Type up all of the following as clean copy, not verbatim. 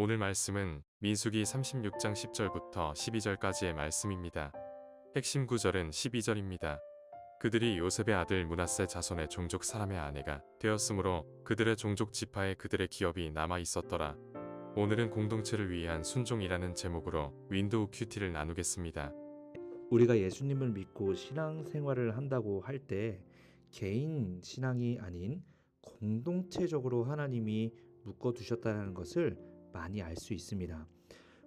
오늘 말씀은 민수기 36장 10절부터 12절까지의 말씀입니다. 핵심 구절은 12절입니다. 그들이 요셉의 아들 므낫세 자손의 종족 사람의 아내가 되었으므로 그들의 종족 지파에 그들의 기업이 남아 있었더라. 오늘은 공동체를 위한 순종이라는 제목으로 윈도우 큐티를 나누겠습니다. 우리가 예수님을 믿고 신앙생활을 한다고 할 때 개인 신앙이 아닌 공동체적으로 하나님이 묶어두셨다는 것을 많이 알 수 있습니다.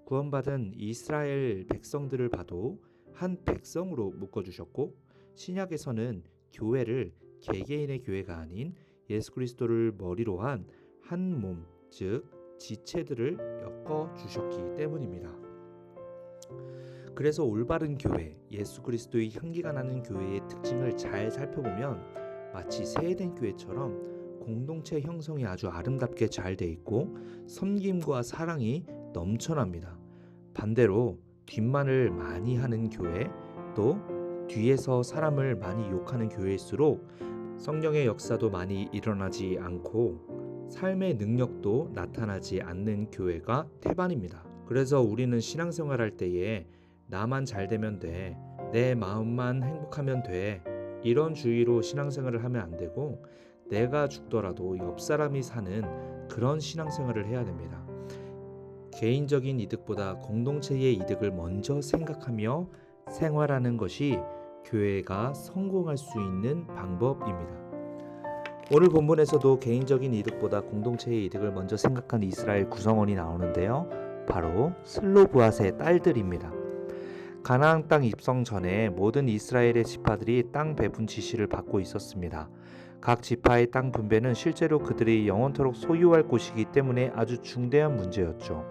구원받은 이스라엘 백성들을 봐도 한 백성으로 묶어주셨고, 신약에서는 교회를 개개인의 교회가 아닌 예수 그리스도를 머리로 한 한 몸, 즉 지체들을 엮어주셨기 때문입니다. 그래서 올바른 교회, 예수 그리스도의 향기가 나는 교회의 특징을 잘 살펴보면 마치 세해된 교회처럼 공동체 형성이 아주 아름답게 잘 돼 있고 섬김과 사랑이 넘쳐납니다. 반대로 뒷말을 많이 하는 교회, 또 뒤에서 사람을 많이 욕하는 교회일수록 성령의 역사도 많이 일어나지 않고 삶의 능력도 나타나지 않는 교회가 태반입니다. 그래서 우리는 신앙생활할 때에 나만 잘 되면 돼, 내 마음만 행복하면 돼, 이런 주의로 신앙생활을 하면 안 되고 내가 죽더라도 옆 사람이 사는 그런 신앙생활을 해야 됩니다. 개인적인 이득보다 공동체의 이득을 먼저 생각하며 생활하는 것이 교회가 성공할 수 있는 방법입니다. 오늘 본문에서도 개인적인 이득보다 공동체의 이득을 먼저 생각한 이스라엘 구성원이 나오는데요. 바로 슬로브앗의 딸들입니다. 가나안 땅 입성 전에 모든 이스라엘의 지파들이 땅 배분 지시를 받고 있었습니다. 각 지파의 땅 분배는 실제로 그들이 영원토록 소유할 곳이기 때문에 아주 중대한 문제였죠.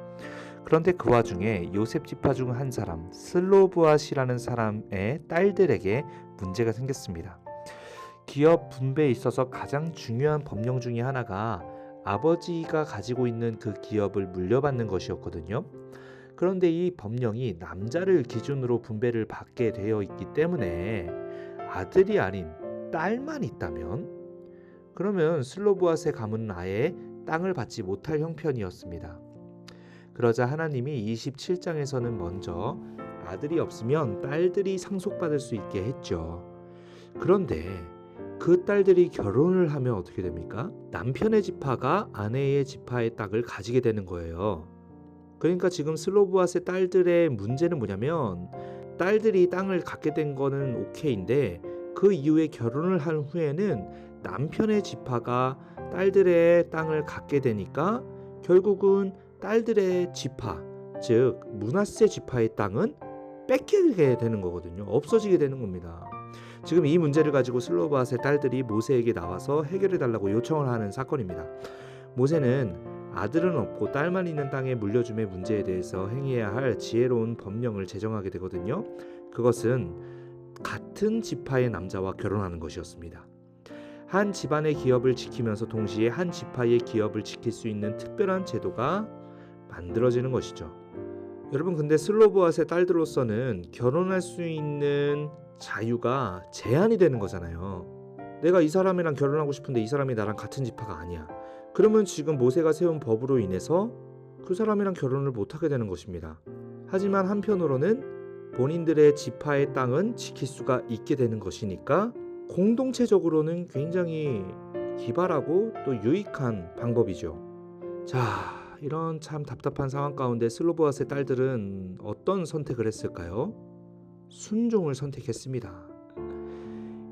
그런데 그 와중에 요셉 지파 중 한 사람, 슬로브앗이라는 사람의 딸들에게 문제가 생겼습니다. 기업 분배에 있어서 가장 중요한 법령 중에 하나가 아버지가 가지고 있는 그 기업을 물려받는 것이었거든요. 그런데 이 법령이 남자를 기준으로 분배를 받게 되어 있기 때문에 아들이 아닌 딸만 있다면, 그러면 슬로브앗의 가문은 아예 땅을 받지 못할 형편이었습니다. 그러자 하나님이 27장에서는 먼저 아들이 없으면 딸들이 상속받을 수 있게 했죠. 그런데 그 딸들이 결혼을 하면 어떻게 됩니까? 남편의 지파가 아내의 지파의 땅을 가지게 되는 거예요. 그러니까 지금 슬로브앗의 딸들의 문제는 뭐냐면, 딸들이 땅을 갖게 된 거는 오케이인데 그 이후에 결혼을 한 후에는 남편의 지파가 딸들의 땅을 갖게 되니까 결국은 딸들의 지파, 즉 므낫세 지파의 땅은 뺏기게 되는 거거든요. 없어지게 되는 겁니다. 지금 이 문제를 가지고 슬로브앗의 딸들이 모세에게 나와서 해결해 달라고 요청을 하는 사건입니다. 모세는 아들은 없고 딸만 있는 땅의 물려줌의 문제에 대해서 행해야 할 지혜로운 법령을 제정하게 되거든요. 그것은 같은 지파의 남자와 결혼하는 것이었습니다. 한 집안의 기업을 지키면서 동시에 한 지파의 기업을 지킬 수 있는 특별한 제도가 만들어지는 것이죠. 여러분, 근데 슬로브앗의 딸들로서는 결혼할 수 있는 자유가 제한이 되는 거잖아요. 내가 이 사람이랑 결혼하고 싶은데 이 사람이 나랑 같은 지파가 아니야. 그러면 지금 모세가 세운 법으로 인해서 그 사람이랑 결혼을 못하게 되는 것입니다. 하지만 한편으로는 본인들의 지파의 땅은 지킬 수가 있게 되는 것이니까 공동체적으로는 굉장히 기발하고 또 유익한 방법이죠. 자, 이런 참 답답한 상황 가운데 슬로브앗의 딸들은 어떤 선택을 했을까요? 순종을 선택했습니다.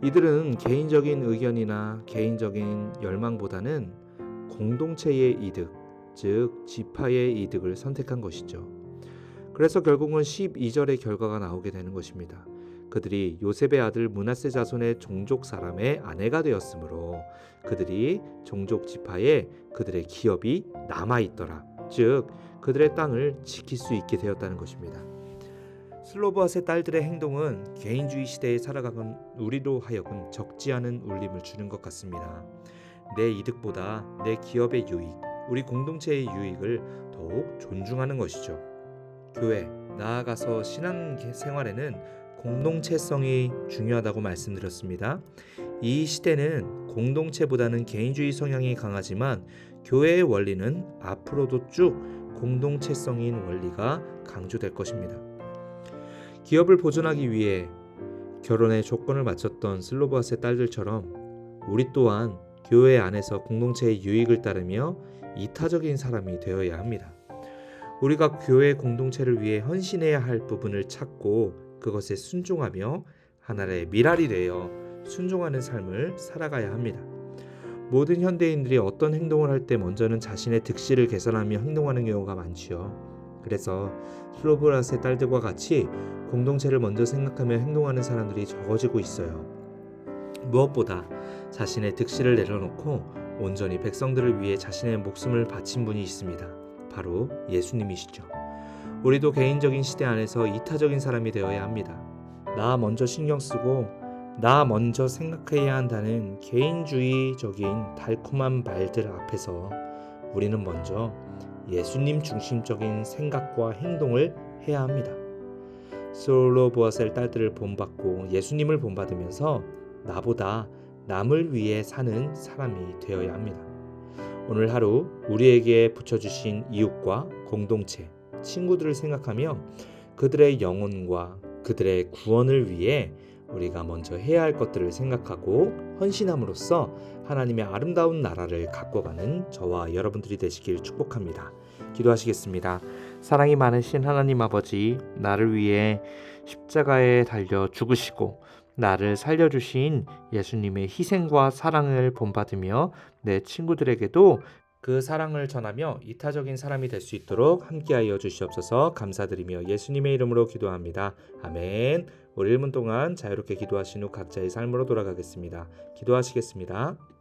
이들은 개인적인 의견이나 개인적인 열망보다는 공동체의 이득, 즉 지파의 이득을 선택한 것이죠. 그래서 결국은 12절의 결과가 나오게 되는 것입니다. 그들이 요셉의 아들 므낫세 자손의 종족 사람의 아내가 되었으므로 그들이 종족 지파에 그들의 기업이 남아있더라. 즉 그들의 땅을 지킬 수 있게 되었다는 것입니다. 슬로브앗의 딸들의 행동은 개인주의 시대에 살아가는 우리로 하여금 적지 않은 울림을 주는 것 같습니다. 내 이득보다 내 기업의 유익, 우리 공동체의 유익을 더욱 존중하는 것이죠. 교회, 나아가서 신앙생활에는 공동체성이 중요하다고 말씀드렸습니다. 이 시대는 공동체보다는 개인주의 성향이 강하지만 교회의 원리는 앞으로도 쭉 공동체성인 원리가 강조될 것입니다. 기업을 보존하기 위해 결혼의 조건을 맞췄던 슬로보아스의 딸들처럼 우리 또한 교회 안에서 공동체의 유익을 따르며 이타적인 사람이 되어야 합니다. 우리가 교회 공동체를 위해 헌신해야 할 부분을 찾고 그것에 순종하며 하나의 미랄이 되어 순종하는 삶을 살아가야 합니다. 모든 현대인들이 어떤 행동을 할 때 먼저는 자신의 득실을 개선하며 행동하는 경우가 많지요. 그래서 슬로보아스의 딸들과 같이 공동체를 먼저 생각하며 행동하는 사람들이 적어지고 있어요. 무엇보다 자신의 득실을 내려놓고 온전히 백성들을 위해 자신의 목숨을 바친 분이 있습니다. 바로 예수님이시죠. 우리도 개인적인 시대 안에서 이타적인 사람이 되어야 합니다. 나 먼저 신경 쓰고 나 먼저 생각해야 한다는 개인주의적인 달콤한 말들 앞에서 우리는 먼저 예수님 중심적인 생각과 행동을 해야 합니다. 슬로보아스의 딸들을 본받고 예수님을 본받으면서 나보다 남을 위해 사는 사람이 되어야 합니다. 오늘 하루 우리에게 붙여주신 이웃과 공동체, 친구들을 생각하며 그들의 영혼과 그들의 구원을 위해 우리가 먼저 해야 할 것들을 생각하고 헌신함으로써 하나님의 아름다운 나라를 가꿔가는 저와 여러분들이 되시길 축복합니다. 기도하시겠습니다. 사랑이 많으신 하나님 아버지, 나를 위해 십자가에 달려 죽으시고 나를 살려주신 예수님의 희생과 사랑을 본받으며 내 친구들에게도 그 사랑을 전하며 이타적인 사람이 될 수 있도록 함께하여 주시옵소서. 감사드리며 예수님의 이름으로 기도합니다. 아멘. 우리 1분 동안 자유롭게 기도하신 후 각자의 삶으로 돌아가겠습니다. 기도하시겠습니다.